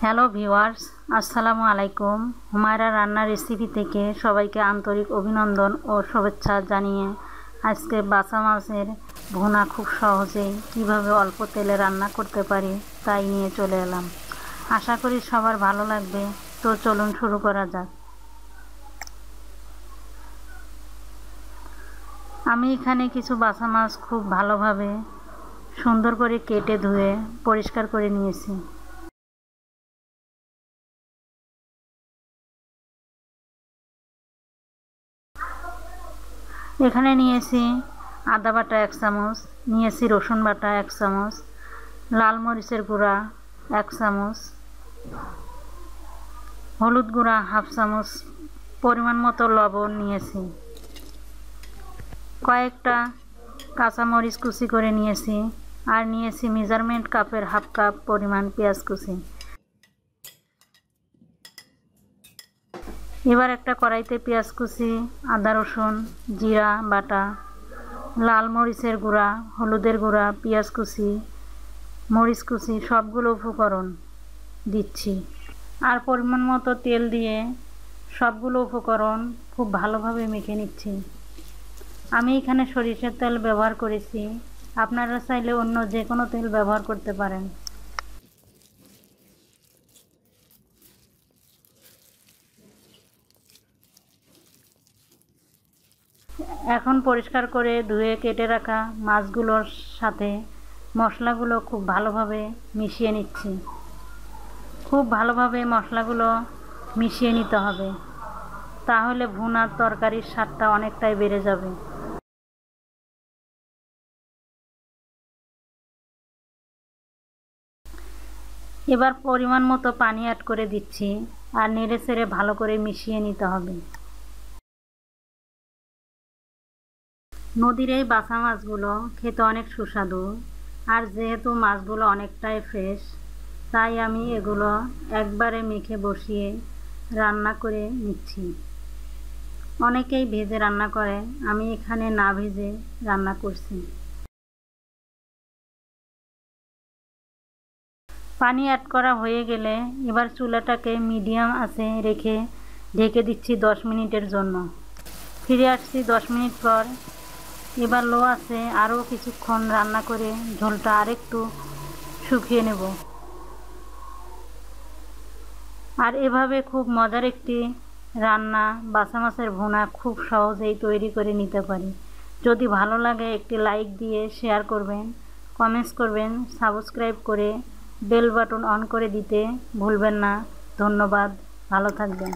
Hello viewers, আসসালামু আলাইকুম। হুমায়রা রান্নার রেসিপি থেকে সবাইকে আন্তরিক অভিনন্দন ও শুভেচ্ছা জানিয়ে আজকে বাসা মাছের ভুনা খুব সহজেই কিভাবে অল্প তেলে রান্না করতে পারি তাই নিয়ে চলে এলাম। আশা করি সবার ভালো লাগবে। তো চলুন শুরু করা যাক। আমি এখানে কিছু বাসা মাছ খুব ভালোভাবে সুন্দর করে কেটে ধুয়ে পরিষ্কার করে নিয়েছি। এখানে নিয়েছি আদা বাটা 1 চামচ, নিয়েছি রসুন বাটা 1 চামচ, লাল মরিচের গুঁড়া 1 চামচ, হলুদ গুঁড়া 1/2 চামচ, পরিমাণ মতো লবণ নিয়েছি, কয়েকটা কাঁচা মরিচ কুচি করে নিয়েছি, আর নিয়েছি মেজারমেন্ট কাপের 1/2 কাপ পরিমাণ পেঁয়াজ কুচি। এবার একটা কড়াইতে পেঁয়াজ কুচি, আদা রসুন জিরা বাটা, লাল মরিচের গুঁড়া, হলুদের গুঁড়া, পেঁয়াজ কুচি, মরিচ কুচি সবগুলো উপকরণ দিচ্ছি, আর পরিমাণ মতো তেল দিয়ে সবগুলো উপকরণ খুব ভালোভাবে মেখে নিচ্ছি। আমি এখানে সরিষার তেল ব্যবহার করেছি, আপনারা চাইলে অন্য যে কোনো তেল ব্যবহার করতে পারেন। এখন পরিষ্কার করে ধুয়ে কেটে রাখা মাছগুলোর সাথে মশলাগুলো খুব ভালোভাবে মিশিয়ে নিচ্ছি। খুব ভালোভাবে মশলাগুলো মিশিয়ে নিতে হবে, তাহলে ভুনার তরকারির স্বাদটা অনেকটাই বেড়ে যাবে। এবার পরিমাণ মতো পানি অ্যাড করে দিচ্ছি, আর নেড়ে চেড়ে ভালো করে মিশিয়ে নিতে হবে। নদীর এই বাসা মাছগুলো খেতে অনেক সুস্বাদু, আর যেহেতু মাছগুলো অনেকটাই ফ্রেশ, তাই আমি এগুলো একবারে মেখে বসিয়ে রান্না করে নিচ্ছি। অনেকেই ভেজে রান্না করে, আমি এখানে না ভেজে রান্না করছি। পানি অ্যাড করা হয়ে গেলে এবার চুলাটাকে মিডিয়াম আঁচে রেখে ঢেকে দিচ্ছি 10 মিনিটের জন্য। ফিরে আসছি 10 মিনিট পর। এবার লো আছে আরও কিছুক্ষণ রান্না করে ঝোলটা আরেকটু শুকিয়ে নেব। আর এভাবে খুব মজার একটি রান্না বাসা মাছের ভুনা খুব সহজেই তৈরি করে নিতে পারি। যদি ভালো লাগে একটি লাইক দিয়ে শেয়ার করবেন, কমেন্টস করবেন, সাবস্ক্রাইব করে বেল বাটন অন করে দিতে ভুলবেন না। ধন্যবাদ, ভালো থাকবেন।